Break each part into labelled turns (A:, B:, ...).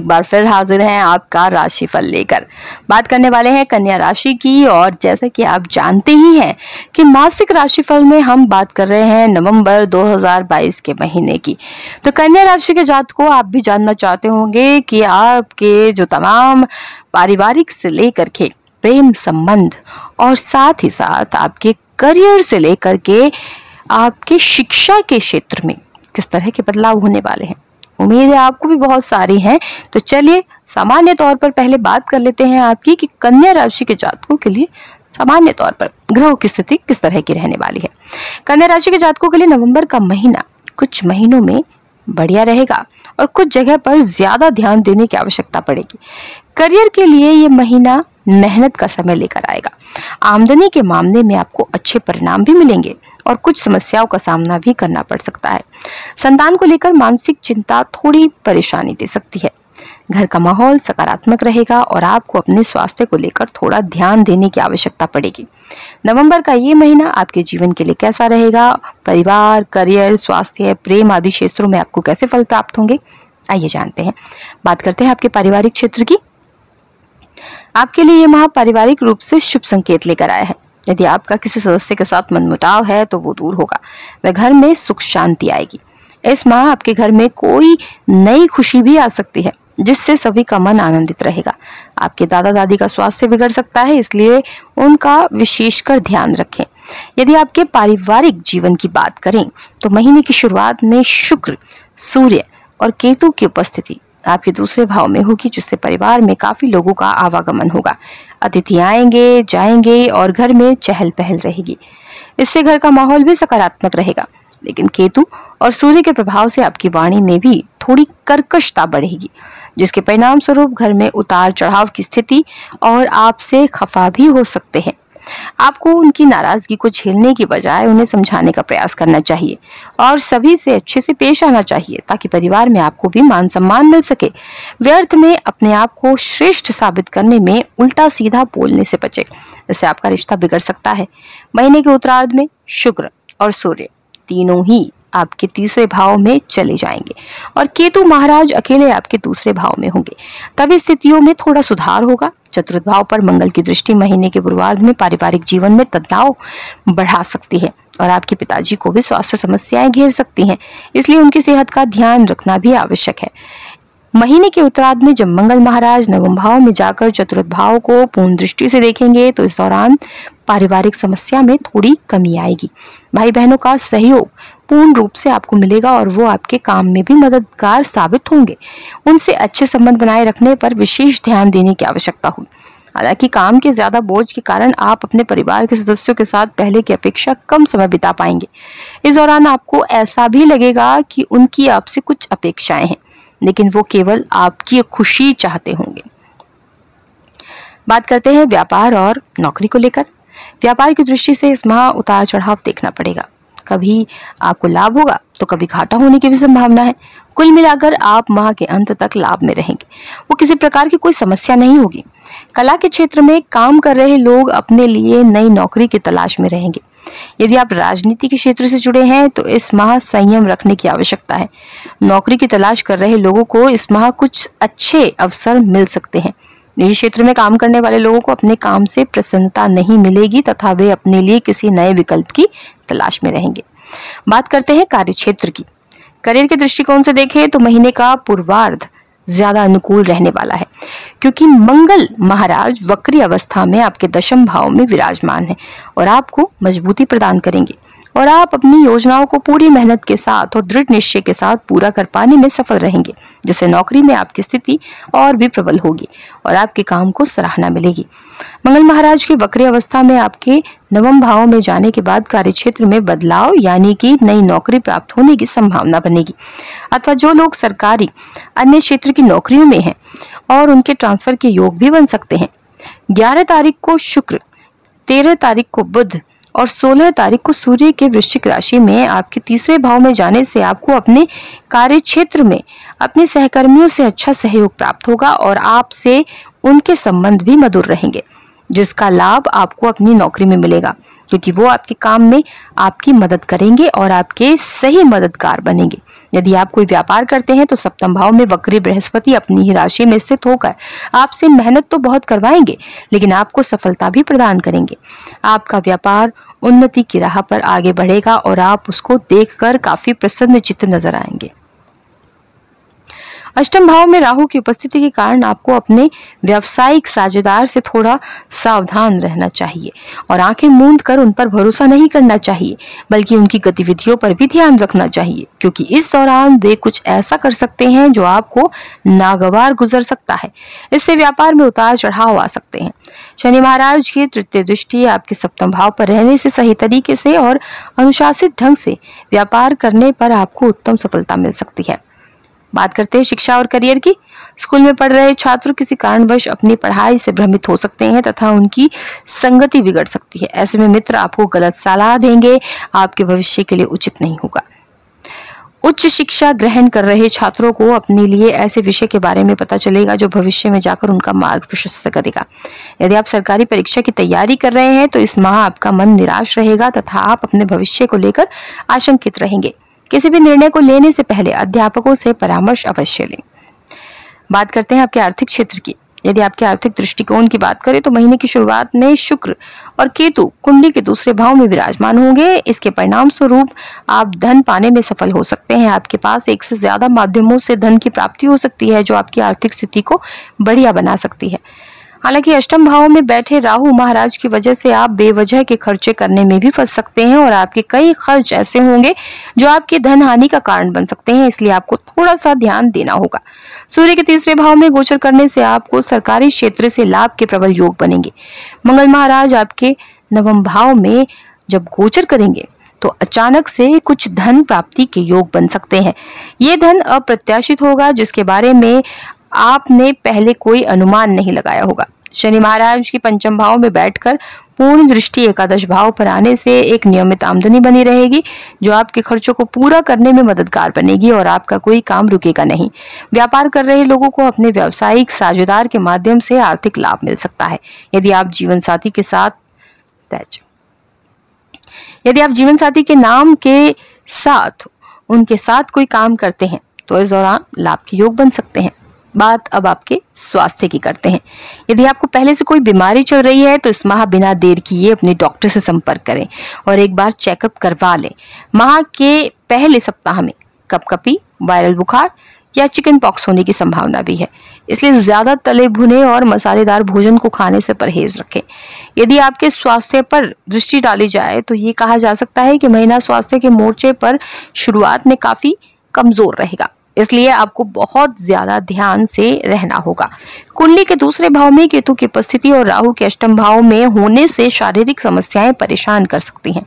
A: एक बार फिर हाजिर हैं आपका राशिफल लेकर। बात करने वाले हैं कन्या राशि की, और जैसा कि आप जानते ही हैं कि मासिक राशिफल में हम बात कर रहे हैं नवंबर 2022 के महीने की। तो कन्या राशि के जातकों, आप भी जानना चाहते होंगे कि आपके जो तमाम पारिवारिक से लेकर के प्रेम संबंध और साथ ही साथ आपके करियर से लेकर के आपके शिक्षा के क्षेत्र में किस तरह के बदलाव होने वाले हैं। उम्मीद है आपको भी बहुत सारी हैं। तो चलिए सामान्य तौर पर पहले बात कर लेते हैं आपकी कि कन्या राशि के जातकों के लिए सामान्य तौर पर ग्रहों की स्थिति किस तरह की रहने वाली है। कन्या राशि के जातकों के लिए नवंबर का महीना कुछ महीनों में बढ़िया रहेगा और कुछ जगह पर ज्यादा ध्यान देने की आवश्यकता पड़ेगी। करियर के लिए ये महीना मेहनत का समय लेकर आएगा। आमदनी के मामले में आपको अच्छे परिणाम भी मिलेंगे और कुछ समस्याओं का सामना भी करना पड़ सकता है। संतान को लेकर मानसिक चिंता थोड़ी परेशानी दे सकती है। घर का माहौल सकारात्मक रहेगा और आपको अपने स्वास्थ्य को लेकर थोड़ा ध्यान देने की आवश्यकता पड़ेगी। नवंबर का ये महीना आपके जीवन के लिए कैसा रहेगा, परिवार, करियर, स्वास्थ्य, प्रेम आदि क्षेत्रों में आपको कैसे फल प्राप्त होंगे, आइए जानते हैं। बात करते हैं आपके पारिवारिक क्षेत्र की। आपके लिए यह माह पारिवारिक रूप से शुभ संकेत लेकर आया है। यदि आपका किसी सदस्य के साथ मनमुटाव है तो वो दूर होगा। वह घर में सुख शांति आएगी। इस माह आपके घर में कोई नई खुशी भी आ सकती है, जिससे सभी का मन आनंदित रहेगा। आपके दादा दादी का स्वास्थ्य बिगड़ सकता है, इसलिए उनका विशेषकर ध्यान रखें। यदि आपके पारिवारिक जीवन की बात करें तो महीने की शुरुआत में शुक्र, सूर्य और केतु की उपस्थिति आपके दूसरे भाव में होगी, जिससे परिवार में काफी लोगों का आवागमन होगा। अतिथि आएंगे जाएंगे और घर में चहल पहल रहेगी। इससे घर का माहौल भी सकारात्मक रहेगा। लेकिन केतु और सूर्य के प्रभाव से आपकी वाणी में भी थोड़ी कर्कशता बढ़ेगी, जिसके परिणाम स्वरूप घर में उतार चढ़ाव की स्थिति और आपसे खफा भी हो सकते हैं। आपको उनकी नाराजगी को झेलने की बजाय उन्हें समझाने का प्रयास करना चाहिए और सभी से अच्छे से पेश आना चाहिए, ताकि परिवार में आपको भी मान सम्मान मिल सके। व्यर्थ में अपने आप को श्रेष्ठ साबित करने में उल्टा सीधा बोलने से बचे, इससे आपका रिश्ता बिगड़ सकता है। महीने के उत्तरार्ध में शुक्र और सूर्य तीनों ही आपके तीसरे भाव में चले जाएंगे और केतु महाराज अकेले आपके दूसरे भाव में होंगे। तभी स्थितियों में थोड़ा सुधार होगा। चतुर्थ भाव पर मंगल की दृष्टि महीने के पूर्वार्ध में पारिवारिक जीवन में तनाव बढ़ा सकती है और आपके पिताजी को भी स्वास्थ्य समस्याएं घेर सकती हैं, इसलिए उनकी सेहत का ध्यान रखना भी आवश्यक है। महीने के उत्तरार्ध में जब मंगल महाराज नवम भाव में जाकर चतुर्थ भाव को पूर्ण दृष्टि से देखेंगे तो इस दौरान पारिवारिक समस्या में थोड़ी कमी आएगी। भाई बहनों का सहयोग पूर्ण रूप से आपको मिलेगा और वो आपके काम में भी मददगार साबित होंगे। उनसे अच्छे संबंध बनाए रखने पर विशेष ध्यान देने की आवश्यकता होगी। हालांकि काम के ज्यादा बोझ के कारण आप अपने परिवार के सदस्यों के साथ पहले की अपेक्षा कम समय बिता पाएंगे। इस दौरान आपको ऐसा भी लगेगा कि उनकी आपसे कुछ अपेक्षाएं हैं, लेकिन वो केवल आपकी खुशी चाहते होंगे। बात करते हैं व्यापार और नौकरी को लेकर। व्यापार की दृष्टि से इस माह उतार चढ़ाव देखना पड़ेगा। कभी आपको लाभ होगा तो कभी घाटा होने की भी संभावना है। कुल मिलाकर आप माह के अंत तक लाभ में रहेंगे। वो किसी प्रकार की कोई समस्या नहीं होगी। कला के क्षेत्र में काम कर रहे लोग अपने लिए नई नौकरी की तलाश में रहेंगे। यदि आप राजनीति के क्षेत्र से जुड़े हैं तो इस माह संयम रखने की आवश्यकता है। नौकरी की तलाश कर रहे लोगों को इस माह कुछ अच्छे अवसर मिल सकते हैं। निजी क्षेत्र में काम करने वाले लोगों को अपने काम से प्रसन्नता नहीं मिलेगी तथा वे अपने लिए किसी नए विकल्प की तलाश में रहेंगे। बात करते हैं कार्य क्षेत्र की। करियर के दृष्टिकोण से देखें तो महीने का पूर्वार्ध ज्यादा अनुकूल रहने वाला है, क्योंकि मंगल महाराज वक्री अवस्था में आपके दशम भाव में विराजमान है और आपको मजबूती प्रदान करेंगे और आप अपनी योजनाओं को पूरी मेहनत के साथ और दृढ़ निश्चय के साथ पूरा कर पाने में सफल रहेंगे, जिससे नौकरी में आपकी स्थिति और भी प्रबल होगी और आपके काम को सराहना मिलेगी। मंगल महाराज की वक्री अवस्था में आपके नवम भाव में जाने के बाद कार्य क्षेत्र में बदलाव यानी कि नई नौकरी प्राप्त होने की संभावना बनेगी, अथवा जो लोग सरकारी अन्य क्षेत्र की नौकरियों में हैं और उनके ट्रांसफर के योग भी बन सकते हैं। 11 तारीख को शुक्र, 13 तारीख को बुध और 16 तारीख को सूर्य के वृश्चिक राशि में आपके तीसरे भाव में जाने से आपको अपने कार्य क्षेत्र में अपने सहकर्मियों से अच्छा सहयोग प्राप्त होगा और आपसे उनके संबंध भी मधुर रहेंगे, जिसका लाभ आपको अपनी नौकरी में मिलेगा। क्योंकि वो आपके काम में आपकी मदद करेंगे और आपके सही मददगार बनेंगे। यदि आप कोई व्यापार करते हैं तो सप्तम भाव में वक्री बृहस्पति अपनी ही राशि में स्थित होकर आपसे मेहनत तो बहुत करवाएंगे, लेकिन आपको सफलता भी प्रदान करेंगे। आपका व्यापार उन्नति की राह पर आगे बढ़ेगा और आप उसको देखकर काफी प्रसन्नचित्त नजर आएंगे। अष्टम भाव में राहु की उपस्थिति के कारण आपको अपने व्यावसायिक साझेदार से थोड़ा सावधान रहना चाहिए और आंखें मूंद कर उन पर भरोसा नहीं करना चाहिए, बल्कि उनकी गतिविधियों पर भी ध्यान रखना चाहिए, क्योंकि इस दौरान वे कुछ ऐसा कर सकते हैं जो आपको नागवार गुजर सकता है। इससे व्यापार में उतार चढ़ाव आ सकते हैं। शनि महाराज की तृतीय दृष्टि आपके सप्तम भाव पर रहने से सही तरीके से और अनुशासित ढंग से व्यापार करने पर आपको उत्तम सफलता मिल सकती है। बात करते हैं शिक्षा और करियर की। स्कूल में पढ़ रहे छात्र किसी कारणवश अपनी पढ़ाई से भ्रमित हो सकते हैं तथा उनकी संगति बिगड़ सकती है। ऐसे में मित्र आपको गलत सलाह देंगे, आपके भविष्य के लिए उचित नहीं होगा। उच्च शिक्षा ग्रहण कर रहे छात्रों को अपने लिए ऐसे विषय के बारे में पता चलेगा जो भविष्य में जाकर उनका मार्ग प्रशस्त करेगा। यदि आप सरकारी परीक्षा की तैयारी कर रहे हैं तो इस माह आपका मन निराश रहेगा तथा आप अपने भविष्य को लेकर आशंकित रहेंगे। किसी भी निर्णय को लेने से पहले अध्यापकों से परामर्श अवश्य लें। बात करते हैं आपके आर्थिक क्षेत्र की। यदि आपके आर्थिक दृष्टिकोण की बात करें तो महीने की शुरुआत में शुक्र और केतु कुंडली के दूसरे भाव में विराजमान होंगे। इसके परिणाम स्वरूप आप धन पाने में सफल हो सकते हैं। आपके पास एक से ज्यादा माध्यमों से धन की प्राप्ति हो सकती है जो आपकी आर्थिक स्थिति को बढ़िया बना सकती है। हालांकि अष्टम भाव में बैठे राहु महाराज की वजह से आप बेवजह के खर्चे करने में भी फंस सकते हैं और आपके कई खर्च ऐसे होंगे जो आपकी धन हानि का कारण बन सकते हैं, इसलिए आपको थोड़ा सा ध्यान देना होगा। सूर्य के तीसरे भाव में गोचर करने से आपको सरकारी क्षेत्र से लाभ के प्रबल योग बनेंगे। मंगल महाराज आपके नवम भाव में जब गोचर करेंगे तो अचानक से कुछ धन प्राप्ति के योग बन सकते हैं। ये धन अप्रत्याशित होगा जिसके बारे में आपने पहले कोई अनुमान नहीं लगाया होगा। शनि महाराज की पंचम भाव में बैठकर पूर्ण दृष्टि एकादश भाव पर आने से एक नियमित आमदनी बनी रहेगी जो आपके खर्चों को पूरा करने में मददगार बनेगी और आपका कोई काम रुकेगा नहीं। व्यापार कर रहे लोगों को अपने व्यावसायिक साझेदार के माध्यम से आर्थिक लाभ मिल सकता है। यदि आप जीवन साथी के नाम के साथ उनके साथ कोई काम करते हैं तो इस दौरान लाभ के योग बन सकते हैं। बात अब आपके स्वास्थ्य की करते हैं। यदि आपको पहले से कोई बीमारी चल रही है तो इस माह बिना देर किए अपने डॉक्टर से संपर्क करें और एक बार चेकअप करवा लें। माह के पहले सप्ताह में कपकपी, वायरल बुखार या चिकन पॉक्स होने की संभावना भी है, इसलिए ज्यादा तले भुने और मसालेदार भोजन को खाने से परहेज रखें। यदि आपके स्वास्थ्य पर दृष्टि डाली जाए तो ये कहा जा सकता है कि महीना स्वास्थ्य के मोर्चे पर शुरुआत में काफी कमजोर रहेगा, इसलिए आपको बहुत ज्यादा ध्यान से रहना होगा। कुंडली के दूसरे भाव में केतु की उपस्थिति और राहु के अष्टम भाव में होने से शारीरिक समस्याएं परेशान कर सकती हैं।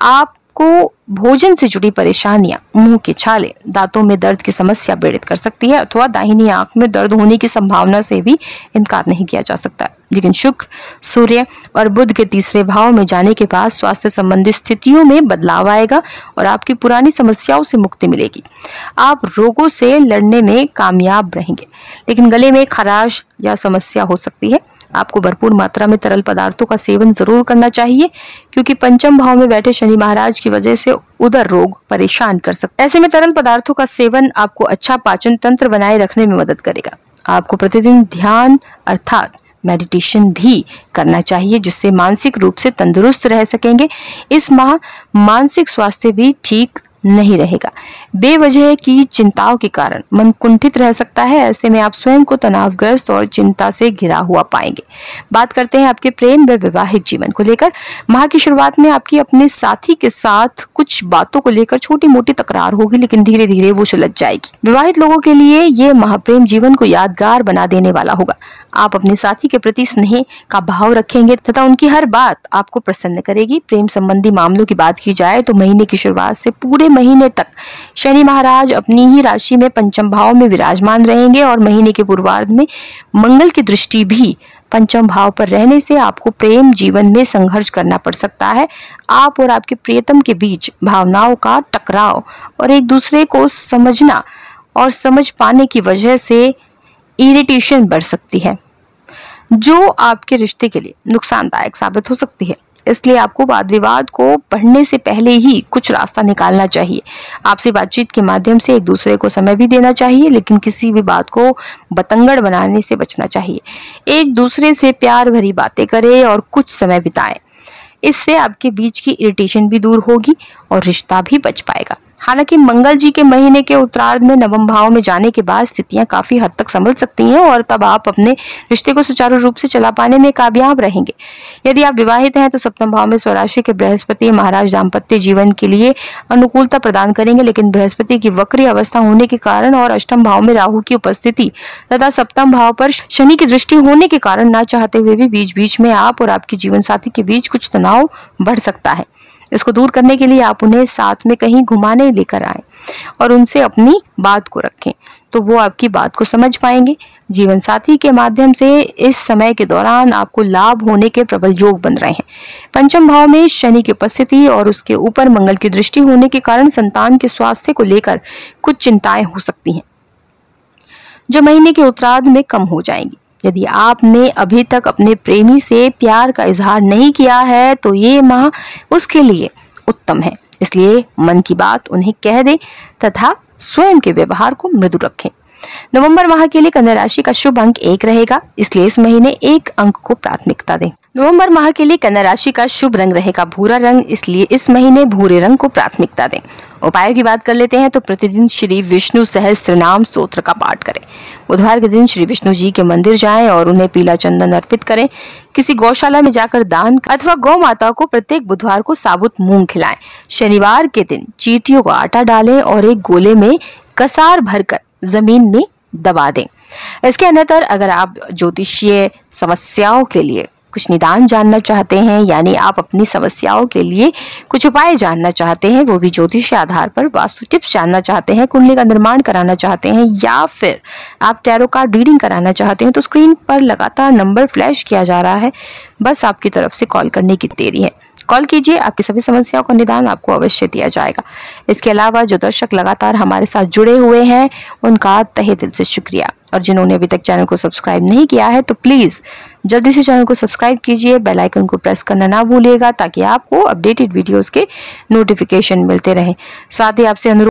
A: आपको भोजन से जुड़ी परेशानियां, मुंह के छाले, दांतों में दर्द की समस्या पीड़ित कर सकती है अथवा दाहिनी आंख में दर्द होने की संभावना से भी इनकार नहीं किया जा सकता। लेकिन शुक्र, सूर्य और बुध के तीसरे भाव में जाने के बाद स्वास्थ्य संबंधी स्थितियों में बदलाव आएगा और आपकी पुरानी समस्याओं से मुक्ति मिलेगी। आप रोगों से लड़ने में कामयाब रहेंगे, लेकिन गले में खराश या समस्या हो सकती है। आपको भरपूर मात्रा में तरल पदार्थों का सेवन जरूर करना चाहिए, क्योंकि पंचम भाव में बैठे शनि महाराज की वजह से उदर रोग परेशान कर सकते हैं। ऐसे में तरल पदार्थों का सेवन आपको अच्छा पाचन तंत्र बनाए रखने में मदद करेगा। आपको प्रतिदिन ध्यान अर्थात मेडिटेशन भी करना चाहिए, जिससे मानसिक रूप से तंदुरुस्त रह सकेंगे। इस माह मानसिक स्वास्थ्य भी ठीक नहीं रहेगा। बेवजह की चिंताओं के कारण मन कुंठित रह सकता है। ऐसे में आप स्वयं को तनावग्रस्त और चिंता से घिरा हुआ पाएंगे। बात करते हैं आपके प्रेम व वैवाहिक जीवन को लेकर। माह की शुरुआत में आपकी अपने साथी के साथ कुछ बातों को लेकर छोटी मोटी तकरार होगी, लेकिन धीरे धीरे वो सुलझ जाएगी। विवाहित लोगों के लिए ये माह प्रेम जीवन को यादगार बना देने वाला होगा। आप अपने साथी के प्रति स्नेह का भाव रखेंगे तथा उनकी हर बात आपको प्रसन्न करेगी। प्रेम संबंधी मामलों की बात की जाए तो महीने की शुरुआत से पूरे महीने तक शनि महाराज अपनी ही राशि में पंचम भाव में विराजमान रहेंगे और महीने के पूर्वार्ध में मंगल की दृष्टि भी पंचम भाव पर रहने से आपको प्रेम जीवन में संघर्ष करना पड़ सकता है। आप और आपके प्रियतम के बीच भावनाओं का टकराव और एक दूसरे को समझना और समझ पाने की वजह से इरिटेशन बढ़ सकती है, जो आपके रिश्ते के लिए नुकसानदायक साबित हो सकती है। इसलिए आपको वाद विवाद को बढ़ने से पहले ही कुछ रास्ता निकालना चाहिए। आपसी बातचीत के माध्यम से एक दूसरे को समय भी देना चाहिए, लेकिन किसी भी बात को बतंगड़ बनाने से बचना चाहिए। एक दूसरे से प्यार भरी बातें करें और कुछ समय बिताएं। इससे आपके बीच की इरिटेशन भी दूर होगी और रिश्ता भी बच पाएगा। हालांकि मंगल जी के महीने के उत्तरार्ध में नवम भाव में जाने के बाद स्थितियां काफी हद तक संभल सकती हैं और तब आप अपने रिश्ते को सुचारू रूप से चला पाने में कामयाब रहेंगे। यदि आप विवाहित हैं तो सप्तम भाव में स्वराशि के बृहस्पति महाराज दाम्पत्य जीवन के लिए अनुकूलता प्रदान करेंगे, लेकिन बृहस्पति की वक्री अवस्था होने के कारण और अष्टम भाव में राहु की उपस्थिति तथा सप्तम भाव पर शनि की दृष्टि होने के कारण न चाहते हुए भी बीच बीच में आप और आपके जीवन साथी के बीच कुछ तनाव बढ़ सकता है। इसको दूर करने के लिए आप उन्हें साथ में कहीं घुमाने लेकर आएं और उनसे अपनी बात को रखें, तो वो आपकी बात को समझ पाएंगे। जीवन साथी के माध्यम से इस समय के दौरान आपको लाभ होने के प्रबल योग बन रहे हैं। पंचम भाव में शनि की उपस्थिति और उसके ऊपर मंगल की दृष्टि होने के कारण संतान के स्वास्थ्य को लेकर कुछ चिंताएं हो सकती हैं, जो महीने के उत्तरार्ध में कम हो जाएंगी। यदि आपने अभी तक अपने प्रेमी से प्यार का इजहार नहीं किया है तो ये माह उसके लिए उत्तम है, इसलिए मन की बात उन्हें कह दें तथा स्वयं के व्यवहार को मृदु रखें। नवंबर माह के लिए कन्या राशि का शुभ अंक 1 रहेगा, इसलिए इस महीने 1 अंक को प्राथमिकता दें। नवंबर माह के लिए कन्या राशि का शुभ रंग रहेगा भूरा रंग, इसलिए इस महीने भूरे रंग को प्राथमिकता दें। उपायों की बात कर लेते हैं तो प्रतिदिन श्री विष्णु सहस्त्र नाम स्तोत्र का पाठ करें। बुधवार के दिन श्री विष्णु जी के मंदिर जाएं और उन्हें पीला चंदन अर्पित करें। किसी गौशाला में जाकर दान अथवा गौ माता को प्रत्येक बुधवार को साबुत मूंग खिलाएं। शनिवार के दिन चींटियों को आटा डालें और एक गोले में कसार भरकर जमीन में दबा दें। इसके अन्यतर अगर आप ज्योतिषीय समस्याओं के लिए कुछ निदान जानना चाहते हैं, यानी आप अपनी समस्याओं के लिए कुछ उपाय जानना चाहते हैं, वो भी ज्योतिष आधार पर वास्तु टिप्स जानना चाहते हैं, कुंडली का निर्माण कराना चाहते हैं, या फिर आप टैरो कार्ड रीडिंग कराना चाहते हैं, तो स्क्रीन पर लगातार नंबर फ्लैश किया जा रहा है, बस आपकी तरफ से कॉल करने की देरी है। कॉल कीजिए, आपकी सभी समस्याओं का निदान आपको अवश्य दिया जाएगा। इसके अलावा जो दर्शक लगातार हमारे साथ जुड़े हुए हैं उनका तहे दिल से शुक्रिया, और जिन्होंने अभी तक चैनल को सब्सक्राइब नहीं किया है तो प्लीज जल्दी से चैनल को सब्सक्राइब कीजिए, बेल आइकन को प्रेस करना ना भूलिएगा ताकि आपको अपडेटेड वीडियोस के नोटिफिकेशन मिलते रहें। साथ ही आपसे अनुरोध